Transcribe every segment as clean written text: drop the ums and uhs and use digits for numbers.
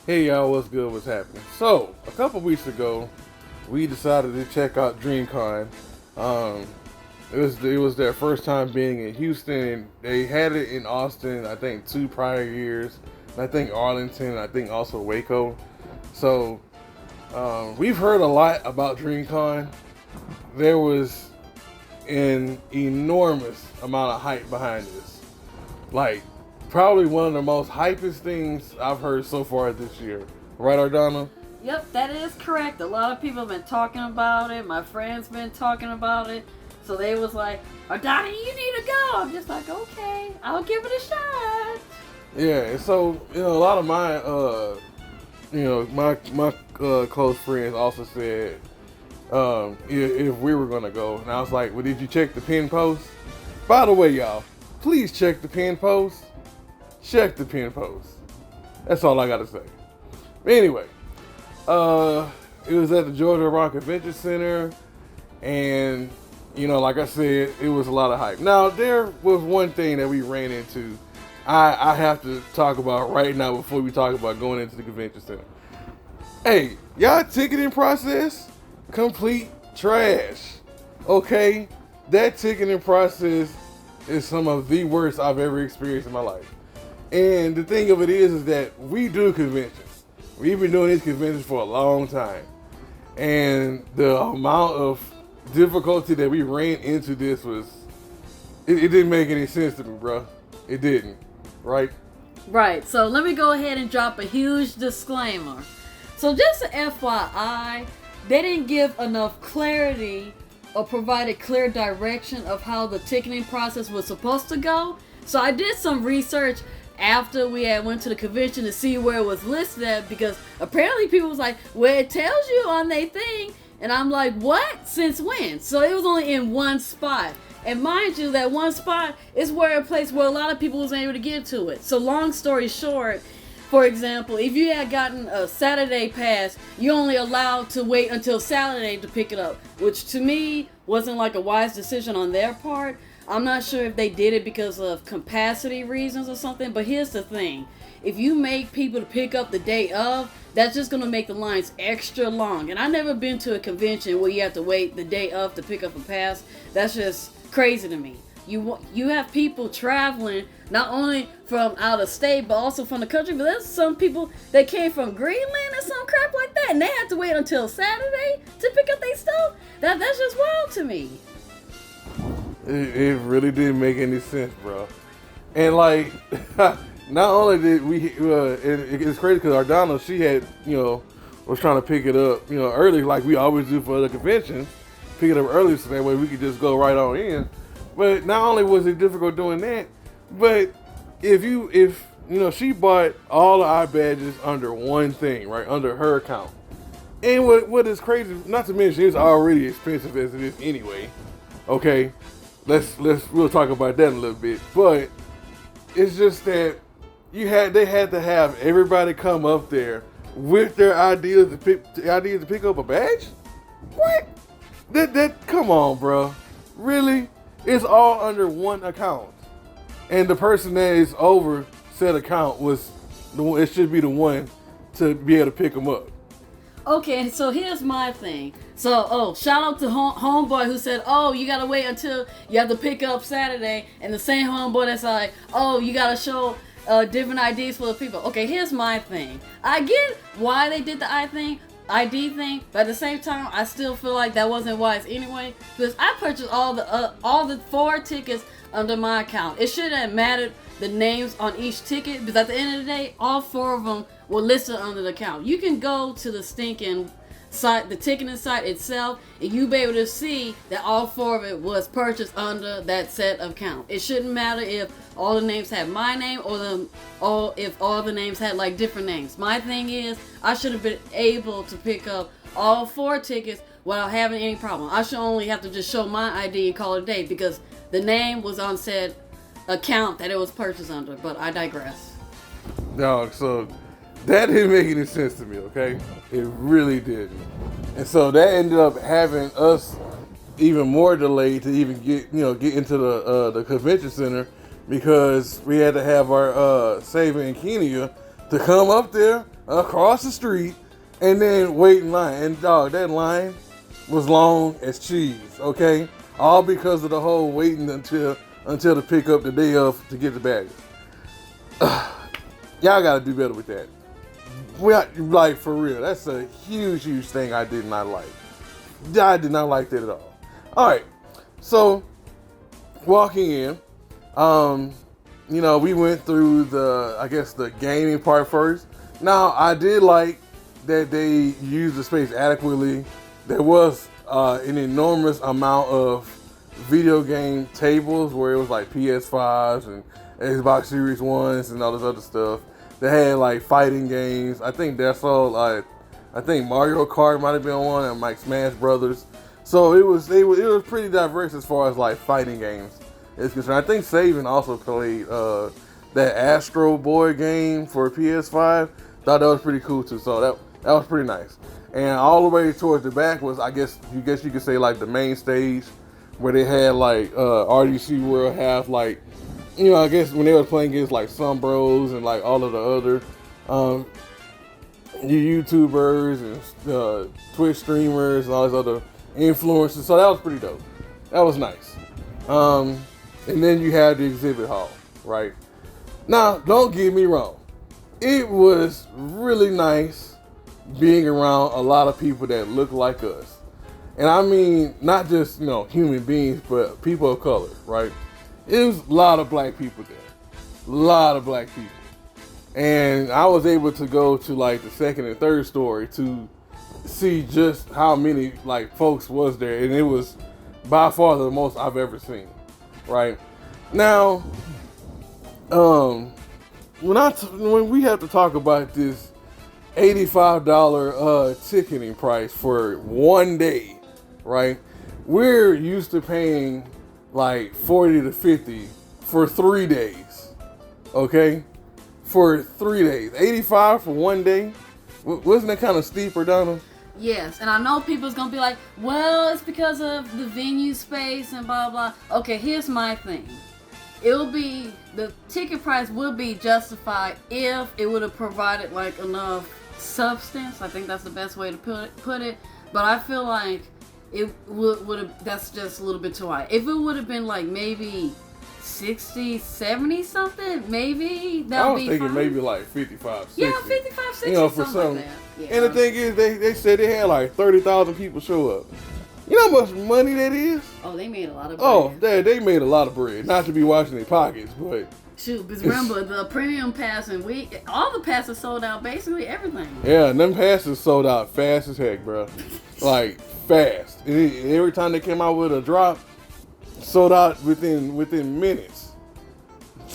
Hey y'all, what's good? What's happening? So, a couple weeks ago, we decided to check out DreamCon. Um, it was their first time being in Houston. They had it in Austin, I think 2 prior years. And I think Arlington, and I think also Waco. So, we've heard a lot about DreamCon. There was an enormous amount of hype behind this. Like, probably one of the most hypest things I've heard so far this year. Right, Ardana? Yep, that is correct. A lot of people have been talking about it. My friends been talking about it. So they was like, Ardana, you need to go. I'm just like, okay, I'll give it a shot. Yeah, and so, a lot of my, my close friends also said if we were going to go. And I was like, well, did you check the pin post? By the way, y'all, please check the pin post. Check the pin post. That's all I got to say. Anyway, it was at the Georgia Rock Convention Center, and like I said, it was a lot of hype. Now there was one thing that we ran into. I have to talk about right now before we talk about going into the convention center. Hey, y'all ticketing process, complete trash. Okay, that ticketing process is some of the worst I've ever experienced in my life. And the thing of it is that we do conventions. We've been doing these conventions for a long time. And the amount of difficulty that we ran into this was, it didn't make any sense to me, bro. It didn't, right? Right, so let me go ahead and drop a huge disclaimer. So just an FYI, they didn't give enough clarity or provide a clear direction of how the ticketing process was supposed to go. So I did some research after we had went to the convention to see where it was listed at, because apparently people was like, well, it tells you on their thing, and I'm like, what? Since when? So it was only in one spot, and mind you, that one spot is where a place where a lot of people was able to get to it. So long story short, for example, if you had gotten a Saturday pass, you're only allowed to wait until Saturday to pick it up, which to me wasn't like a wise decision on their part. I'm not sure if they did it because of capacity reasons or something, but here's the thing. If you make people to pick up the day of, that's just going to make the lines extra long. And I've never been to a convention where you have to wait the day of to pick up a pass. That's just crazy to me. You have people traveling not only from out of state, but also from the country. But there's some people that came from Greenland or some crap like that, and they had to wait until Saturday to pick up their stuff. That's just wild to me. It really didn't make any sense, bro. And like, not only did we, it's crazy because Ardana, she had, was trying to pick it up, early, like we always do for the convention, pick it up early so that way we could just go right on in. But not only was it difficult doing that, but if she bought all of our badges under one thing, right, under her account. And what is crazy, not to mention it's already expensive as it is anyway. Okay. We'll talk about that in a little bit, but it's just that they had to have everybody come up there with their ideas to pick up a badge. What? That come on, bro. Really? It's all under one account, and the person that is over said account was the one. It should be the one to be able to pick them up. Okay, so here's my thing. So, shout out to homeboy who said, you gotta wait until you have to pick up Saturday, and the same homeboy that's like, you gotta show different IDs for the people. Okay, here's my thing. I get why they did the ID thing, but at the same time, I still feel like that wasn't wise anyway, because I purchased all the 4 tickets under my account. It shouldn't have mattered the names on each ticket, because at the end of the day, all 4 of them were listed under the account. You can go to the stinking site, the ticketing site itself, and you be able to see that all 4 of it was purchased under that set of account. It shouldn't matter if all the names had my name or if all the names had like different names. My thing is, I should have been able to pick up all 4 tickets without having any problem. I should only have to just show my ID and call it a day, because the name was on said account that it was purchased under. But I digress. No, so that didn't make any sense to me, okay? It really didn't. And so that ended up having us even more delayed to even get into the convention center, because we had to have our Saban and Kenya to come up there across the street and then wait in line. And dog, that line was long as cheese, okay? All because of the whole waiting until to pick up the day of to get the baggage. Y'all gotta do better with that. Like, for real, that's a huge thing I did not like. I did not like that at all. All right, so walking in, we went through the gaming part first. Now, I did like that they used the space adequately. There was an enormous amount of video game tables where it was like PS5s and Xbox Series 1s and all this other stuff. They had like fighting games. I think that's all. I think Mario Kart might have been one, and like Smash Brothers. So it was pretty diverse as far as like fighting games is concerned. I think Saban also played that Astro Boy game for PS5. Thought that was pretty cool too. So that was pretty nice. And all the way towards the back was, I guess you could say, like the main stage where they had like RDC World have like, I guess when they were playing against like some bros and like all of the other YouTubers and Twitch streamers and all these other influencers. So that was pretty dope. That was nice. And then you had the exhibit hall, right? Now, don't get me wrong. It was really nice being around a lot of people that look like us. And I mean, not just, human beings, but people of color, right? It was a lot of black people there. A lot of black people. And I was able to go to like the second and third story to see just how many like folks was there. And it was by far the most I've ever seen, right? Now, when we have to talk about this $85 ticketing price for one day, right? We're used to paying like 40 to 50 for 3 days, okay? For 3 days. 85 for one day? Wasn't that kind of steep, Donna? Yes, and I know people's gonna be like, well, it's because of the venue space and blah blah. Okay, here's my thing. The ticket price would be justified if it would have provided like enough substance. I think that's the best way to put it. But I feel like it would have, that's just a little bit too high. If it would have been like maybe 60, 70 something, maybe that would be fine. I was thinking maybe like 55, 60. Yeah, 55, 60, for something like that. Yeah. And the thing is, they said they had like 30,000 people show up. You know how much money that is? Oh, they made a lot of bread. Oh, they made a lot of bread. Not to be watching their pockets, but... Shoot, because remember, the premium pass and all the passes sold out, basically everything. Yeah, and them passes sold out fast as heck, bro. Like, fast. And every time they came out with a drop, sold out within minutes.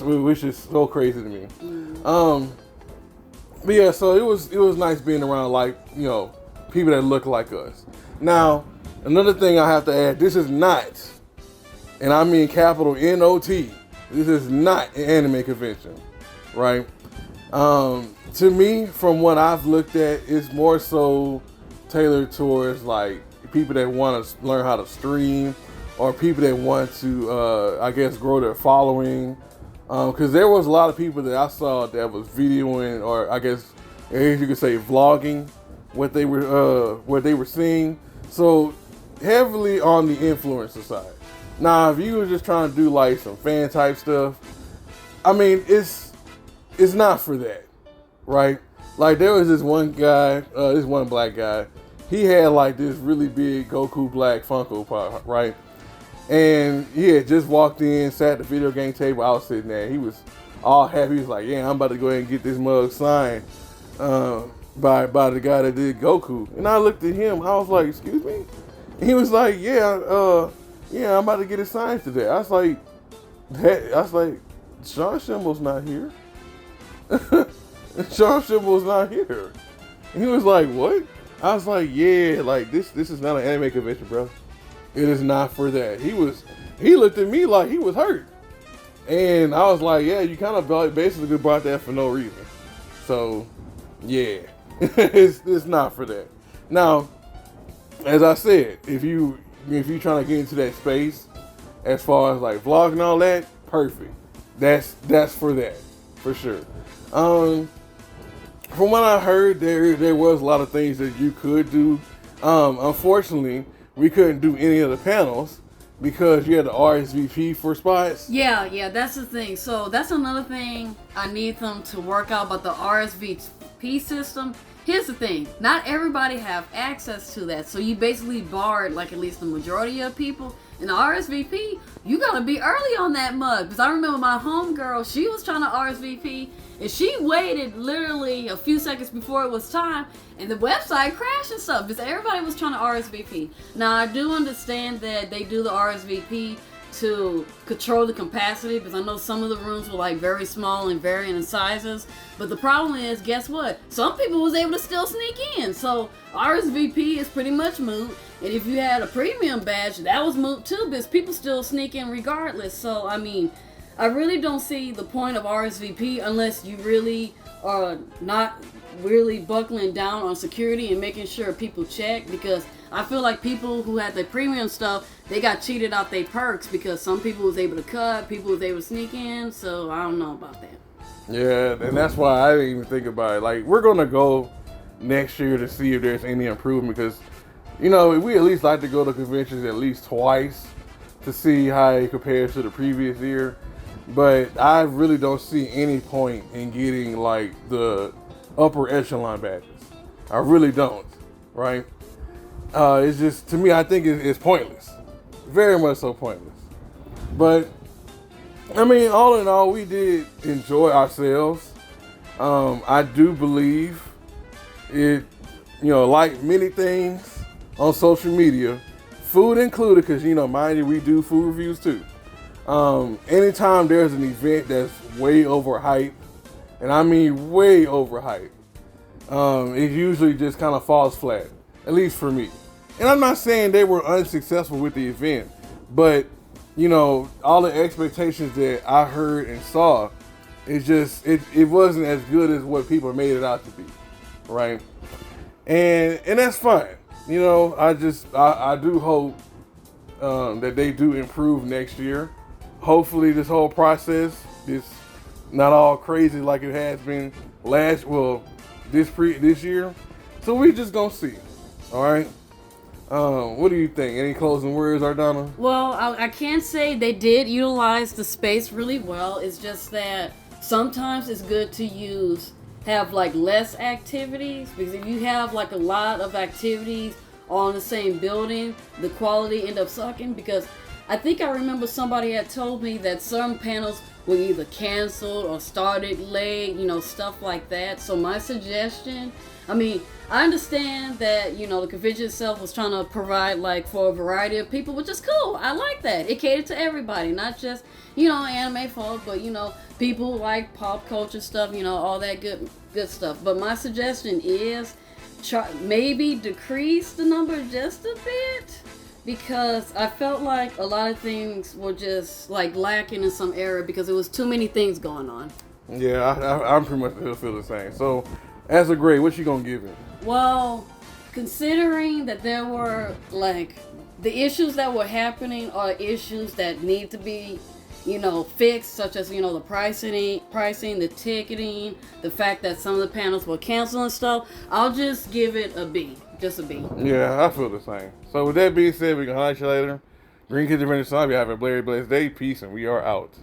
Which is so crazy to me. But yeah, so it was nice being around like, people that look like us. Now, another thing I have to add, this is not, and I mean capital N-O-T, this is not an anime convention, right? To me, from what I've looked at, it's more so tailored towards like people that want to learn how to stream or people that want to, I guess, grow their following. Because there was a lot of people that I saw that was videoing, or I guess you could say vlogging, what they were seeing. So heavily on the influencer side. Now, if you were just trying to do like some fan type stuff, I mean, it's not for that, right? Like there was this one guy, this one black guy. He had like this really big Goku Black Funko Pop, right? And he had just walked in, sat at the video game table. I was sitting there. He was all happy. He was like, "Yeah, I'm about to go ahead and get this mug signed by the guy that did Goku." And I looked at him. I was like, "Excuse me?" And he was like, "Yeah, I'm about to get it signed today." I was like, "Sean Shimble's not here. Sean Shimble's not here." And he was like, "What?" I was like, "Yeah, like this is not an anime convention, bro. It is not for that." He looked at me like he was hurt. And I was like, "Yeah, you kind of basically brought that for no reason." So, yeah, it's not for that. Now, as I said, if you're trying to get into that space, as far as like vlogging and all that, perfect. That's for that, for sure. From from what I heard, there was a lot of things that you could do. Unfortunately, we couldn't do any of the panels because you had to RSVP for spots. Yeah, that's the thing. So that's another thing I need them to work out about the RSVP system. Here's the thing, not everybody have access to that. So you basically barred like at least the majority of people. In the RSVP, you gotta be early on that mug. Because I remember my homegirl, she was trying to RSVP and she waited literally a few seconds before it was time and the website crashed and stuff because everybody was trying to RSVP. Now I do understand that they do the RSVP to control the capacity because I know some of the rooms were like very small and varying in sizes. But the problem is, guess what? Some people was able to still sneak in. So RSVP is pretty much moot. And if you had a premium badge, that was moot too because people still sneak in regardless. So I mean, I really don't see the point of RSVP unless you really are not really buckling down on security and making sure people check, because I feel like people who had the premium stuff, they got cheated out their perks because some people was able to cut, people was able to sneak in, so I don't know about that. Yeah, and that's why I didn't even think about it. Like, we're gonna go next year to see if there's any improvement because, you know, we at least like to go to conventions at least twice to see how it compares to the previous year. But I really don't see any point in getting like the upper echelon badges. I really don't, right? It's just, to me, I think it's pointless. Very much so pointless. But, I mean, all in all, we did enjoy ourselves. I do believe it, you know, like many things on social media, food included, because, you know, mind you, we do food reviews too. Anytime there's an event that's way overhyped, and I mean way overhyped, it usually just kind of falls flat, at least for me. And I'm not saying they were unsuccessful with the event, but, you know, all the expectations that I heard and saw, it wasn't as good as what people made it out to be, right? And that's fine. You know, I do hope that they do improve next year. Hopefully this whole process is not all crazy like it has been this year. So we just gonna see. All right. What do you think? Any closing words, Ardana? Well, I can say they did utilize the space really well. It's just that sometimes it's good to have like less activities, because if you have like a lot of activities all in the same building, the quality end up sucking. Because I think I remember somebody had told me that some panels were either canceled or started late, you know, stuff like that. So my suggestion, I mean, I understand that, you know, the convention itself was trying to provide like for a variety of people, which is cool. I like that. It catered to everybody, not just, you know, anime folk, but, you know, people who like pop culture stuff, you know, all that good stuff. But my suggestion is maybe decrease the number just a bit, because I felt like a lot of things were just like lacking in some area because there was too many things going on. Yeah, I'm pretty much still feel the same. So, as a grade, what you gonna give it? Well, considering that there were like the issues that were happening are issues that need to be, you know, fixed, such as, you know, the pricing, the ticketing, the fact that some of the panels were canceled and stuff, I'll just give it a B. Just a B. Yeah, I feel the same. So with that being said, we can highlight you later. Green Kids Adventure Son, you have a very blessed day. Peace, and we are out.